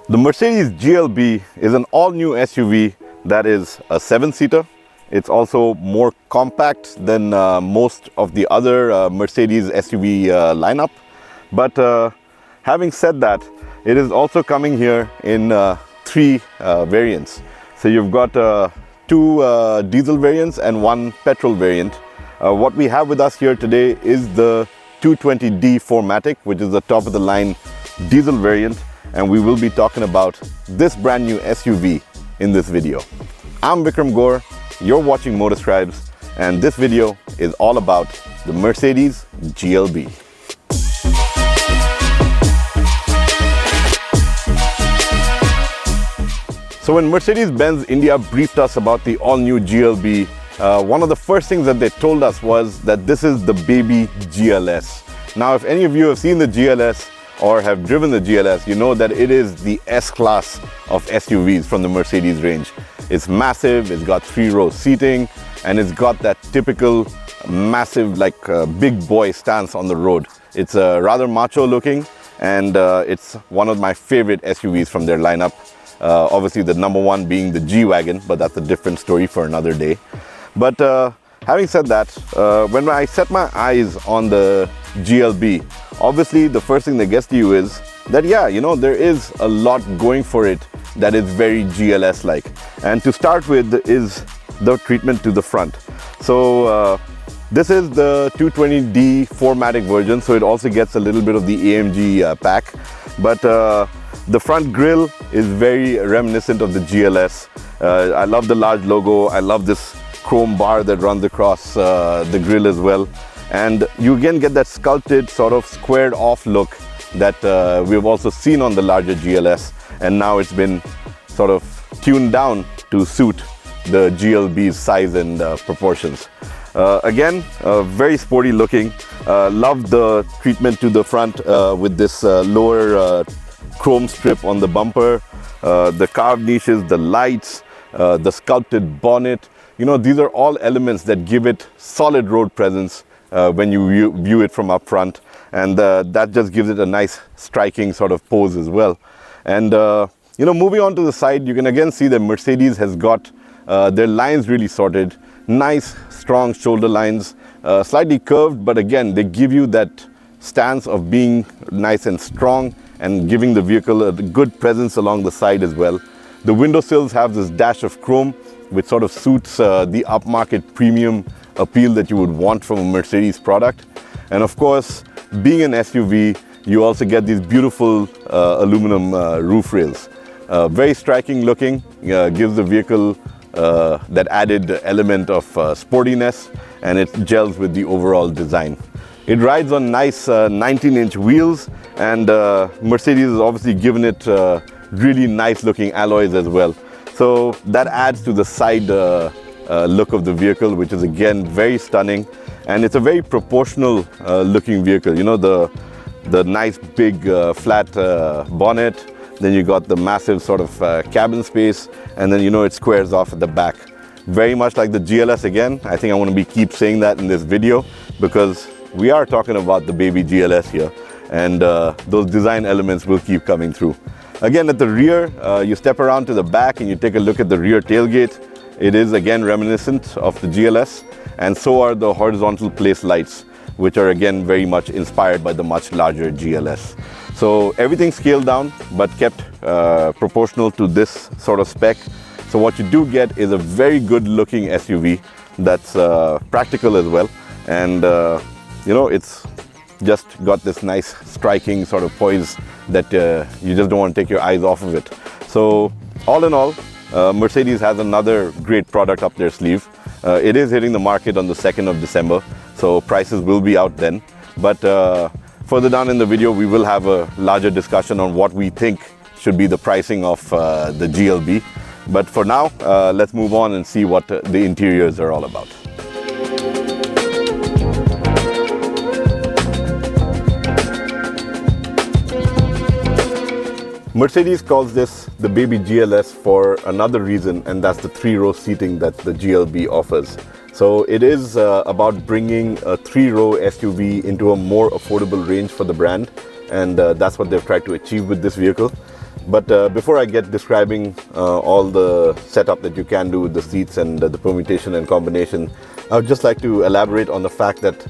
The Mercedes GLB is an all-new SUV that is a 7-seater. It's also more compact than most of the other Mercedes SUV lineup. But having said that, it is also coming here in 3 variants. So you've got 2 diesel variants and 1 petrol variant. What we have with us here today is the 220D 4MATIC, which is the top of the line diesel variant. And we will be talking about this brand new SUV in this video. I'm Vikram Gore, you're watching MotorScribes, and this video is all about the Mercedes GLB. So when Mercedes-Benz India briefed us about the all-new GLB, one of the first things that they told us was that this is the baby GLS. Now, if any of you have seen the GLS or have driven the GLS, you know that it is the S-Class of SUVs from the Mercedes range. It's massive, it's got 3-row seating, and it's got that typical massive, big boy stance on the road. It's rather macho looking, and it's one of my favorite SUVs from their lineup. Obviously the number one being the G-Wagon, but that's a different story for another day. But having said that, when I set my eyes on the GLB, obviously the first thing that gets to you is that, yeah, you know, there is a lot going for it that is very GLS-like. And to start with is the treatment to the front. So this is the 220D 4MATIC version, so it also gets a little bit of the AMG pack. But the front grille is very reminiscent of the GLS. I love the large logo. I love this chrome bar that runs across the grille as well. And you again get that sculpted sort of squared off look that we've also seen on the larger GLS, and now it's been sort of tuned down to suit the GLB's size and proportions. Again, very sporty looking. Love the treatment to the front with this lower chrome strip on the bumper, the carved niches, the lights, the sculpted bonnet. You know, these are all elements that give it solid road presence when you view it from up front, and that just gives it a nice striking sort of pose as well. And you know, moving on to the side, you can again see that Mercedes has got their lines really sorted. Nice strong shoulder lines, slightly curved, but again they give you that stance of being nice and strong and giving the vehicle a good presence along the side as well. The windowsills have this dash of chrome, which sort of suits the upmarket premium appeal that you would want from a Mercedes product. And of course, being an SUV, you also get these beautiful aluminum roof rails. Very striking looking, gives the vehicle that added element of sportiness, and it gels with the overall design. It rides on nice 19-inch wheels, and Mercedes has obviously given it really nice looking alloys as well. So that adds to the side look of the vehicle, which is again very stunning, and it's a very proportional looking vehicle. You know, the nice big flat bonnet, then you got the massive sort of cabin space, and then, you know, it squares off at the back. Very much like the GLS again. I think I want to keep saying that in this video because we are talking about the baby GLS here, and those design elements will keep coming through. Again, at the rear, you step around to the back and you take a look at the rear tailgate. It is again reminiscent of the GLS, and so are the horizontal place lights, which are again very much inspired by the much larger GLS. So everything scaled down but kept proportional to this sort of spec. So what you do get is a very good looking SUV that's practical as well, and you know, it's just got this nice striking sort of poise that you just don't want to take your eyes off of it. So all in all, Mercedes has another great product up their sleeve. It is hitting the market on the 2nd of December, so prices will be out then. But further down in the video, we will have a larger discussion on what we think should be the pricing of the GLB. But for now, let's move on and see what the interiors are all about. Mercedes calls this the baby GLS for another reason, and that's the 3-row seating that the GLB offers. So it is about bringing a 3-row SUV into a more affordable range for the brand, and that's what they've tried to achieve with this vehicle. But before I get describing all the setup that you can do with the seats and the permutation and combination, I would just like to elaborate on the fact that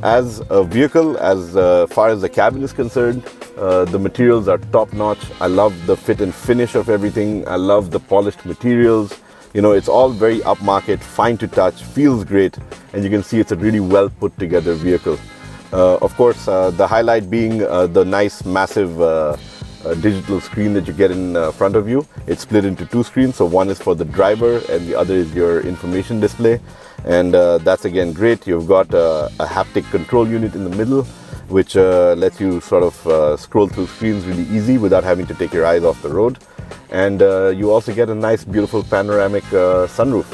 as a vehicle, as far as the cabin is concerned, the materials are top-notch. I love the fit and finish of everything. I love the polished materials. You know, it's all very upmarket, fine to touch, feels great, and you can see it's a really well put together vehicle. Of course, the highlight being the nice, massive digital screen that you get in front of you. It's split into two screens, so one is for the driver and the other is your information display. And that's again great. You've got a haptic control unit in the middle, which lets you sort of scroll through screens really easy without having to take your eyes off the road. And you also get a nice, beautiful panoramic sunroof.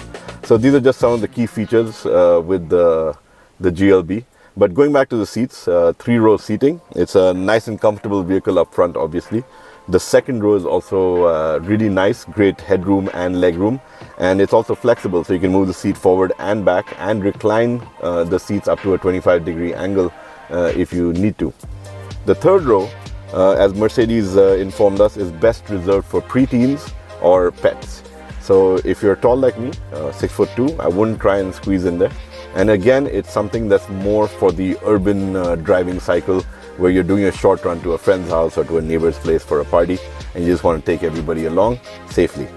So these are just some of the key features with the GLB. But going back to the seats, 3-row seating. It's a nice and comfortable vehicle up front, obviously. The second row is also really nice, great headroom and legroom. And it's also flexible, so you can move the seat forward and back and recline the seats up to a 25-degree angle if you need to. The third row, as Mercedes informed us, is best reserved for preteens or pets. So if you're tall like me, 6'2", I wouldn't try and squeeze in there. And again, it's something that's more for the urban driving cycle, where you're doing a short run to a friend's house or to a neighbor's place for a party, and you just want to take everybody along safely.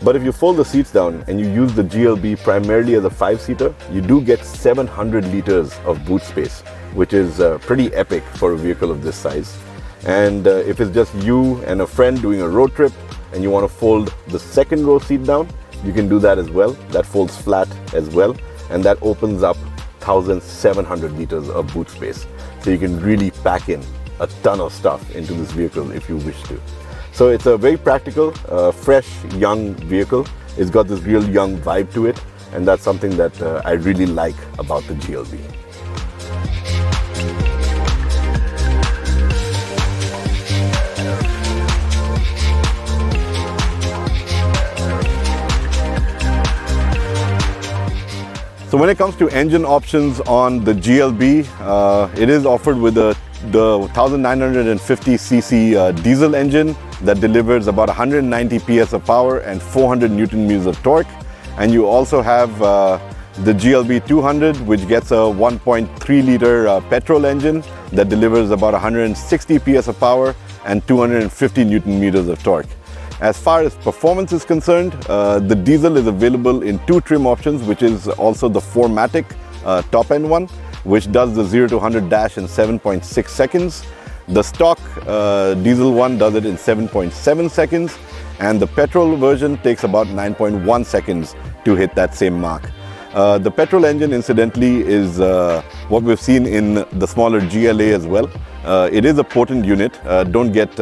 But if you fold the seats down and you use the GLB primarily as a 5-seater, you do get 700 liters of boot space, which is pretty epic for a vehicle of this size. And if it's just you and a friend doing a road trip and you want to fold the second row seat down, you can do that as well. That folds flat as well, and that opens up 1,700 liters of boot space. So you can really pack in a ton of stuff into this vehicle if you wish to. So it's a very practical, fresh, young vehicle. It's got this real young vibe to it, and that's something that I really like about the GLB. So when it comes to engine options on the GLB, it is offered with the 1950cc diesel engine that delivers about 190 PS of power and 400 Newton meters of torque. And you also have the GLB 200, which gets a 1.3 liter petrol engine that delivers about 160 PS of power and 250 Newton meters of torque. As far as performance is concerned, the diesel is available in 2 trim options, which is also the 4MATIC top-end one, which does the 0 to 100 dash in 7.6 seconds. The stock diesel one does it in 7.7 seconds, and the petrol version takes about 9.1 seconds to hit that same mark. The petrol engine, incidentally, is what we've seen in the smaller GLA as well. It is a potent unit. Don't get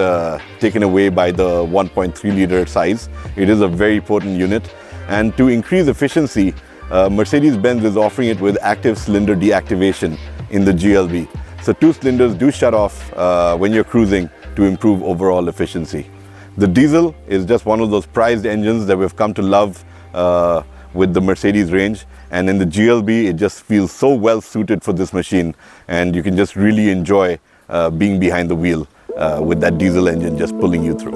taken away by the 1.3 liter size. It is a very potent unit. And to increase efficiency, Mercedes-Benz is offering it with active cylinder deactivation in the GLB. So 2 cylinders do shut off when you're cruising to improve overall efficiency. The diesel is just one of those prized engines that we've come to love with the Mercedes range. And in the GLB, it just feels so well suited for this machine, and you can just really enjoy being behind the wheel with that diesel engine just pulling you through.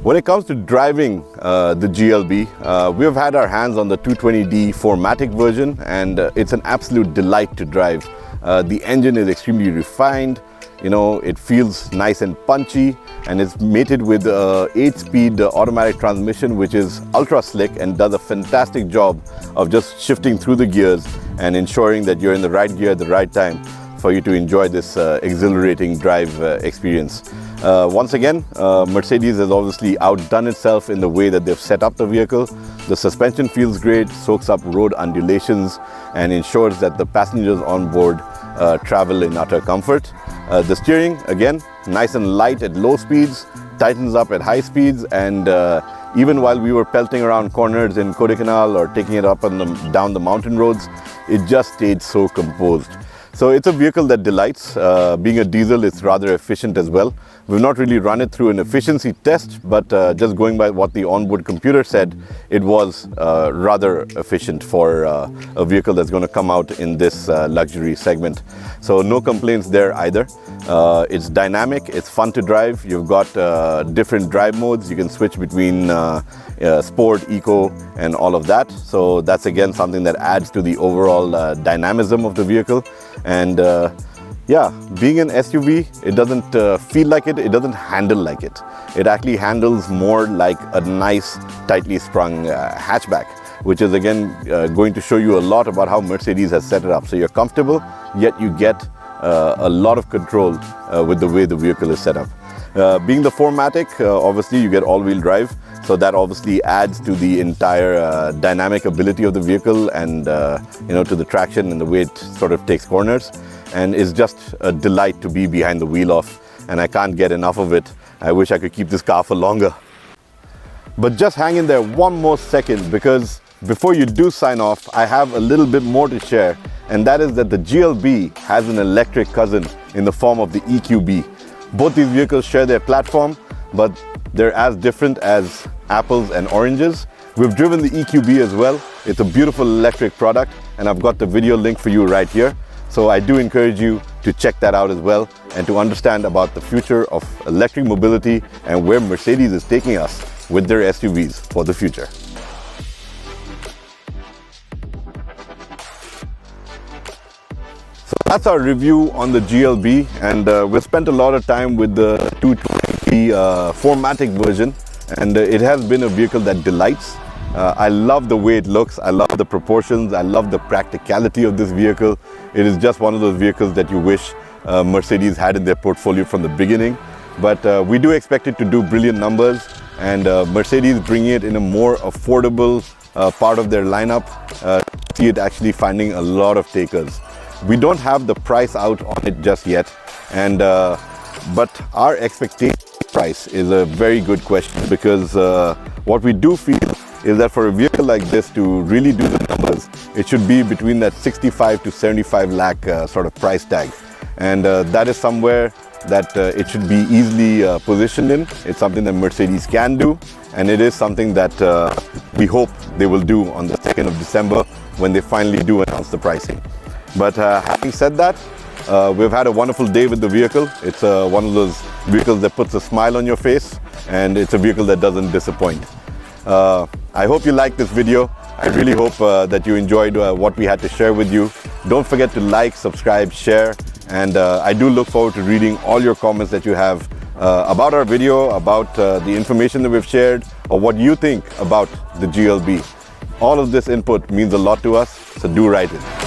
When it comes to driving the GLB, we have had our hands on the 220D 4MATIC version, and it's an absolute delight to drive. The engine is extremely refined. You know, it feels nice and punchy, and it's mated with a 8-speed automatic transmission, which is ultra slick and does a fantastic job of just shifting through the gears and ensuring that you're in the right gear at the right time for you to enjoy this exhilarating drive experience. Once again, Mercedes has obviously outdone itself in the way that they've set up the vehicle. The suspension feels great, soaks up road undulations, and ensures that the passengers on board travel in utter comfort. The steering, again, nice and light at low speeds, tightens up at high speeds, and even while we were pelting around corners in Kodaikanal or taking it up on down the mountain roads, it just stayed so composed. So it's a vehicle that delights. Being a diesel, it's rather efficient as well. We've not really run it through an efficiency test, but just going by what the onboard computer said, it was rather efficient for a vehicle that's going to come out in this luxury segment. So no complaints there either. It's dynamic, it's fun to drive. You've got different drive modes. You can switch between sport, eco, and all of that. So that's again something that adds to the overall dynamism of the vehicle. And yeah, being an SUV, it doesn't feel like it, it doesn't handle like it. It actually handles more like a nice, tightly sprung hatchback, which is again going to show you a lot about how Mercedes has set it up. So you're comfortable, yet you get a lot of control with the way the vehicle is set up. Being the 4MATIC, obviously you get all-wheel drive, so that obviously adds to the entire dynamic ability of the vehicle and you know, to the traction and the way it sort of takes corners. And it's just a delight to be behind the wheel of, and I can't get enough of it. I wish I could keep this car for longer. But just hang in there one more second, because before you do sign off, I have a little bit more to share, and that is that the GLB has an electric cousin in the form of the EQB. Both these vehicles share their platform, but they're as different as apples and oranges. We've driven the EQB as well. It's a beautiful electric product, and I've got the video link for you right here. So I do encourage you to check that out as well, and to understand about the future of electric mobility and where Mercedes is taking us with their SUVs for the future. So that's our review on the GLB, and we've spent a lot of time with the 220 4MATIC version, and it has been a vehicle that delights. I love the way it looks, I love the proportions, I love the practicality of this vehicle. It is just one of those vehicles that you wish Mercedes had in their portfolio from the beginning. But we do expect it to do brilliant numbers, and Mercedes bringing it in a more affordable part of their lineup, see it actually finding a lot of takers. We don't have the price out on it just yet, and but our expectation price is a very good question, because what we do feel is that for a vehicle like this to really do the numbers, it should be between that 65 to 75 lakh sort of price tag. And that is somewhere that it should be easily positioned in. It's something that Mercedes can do, and it is something that we hope they will do on the 2nd of December when they finally do announce the pricing. But having said that, we've had a wonderful day with the vehicle. It's one of those vehicles that puts a smile on your face, and it's a vehicle that doesn't disappoint. I hope you liked this video. I really hope that you enjoyed what we had to share with you. Don't forget to like, subscribe, share, and I do look forward to reading all your comments that you have about our video, about the information that we've shared, or what you think about the GLB. All of this input means a lot to us, so do write it.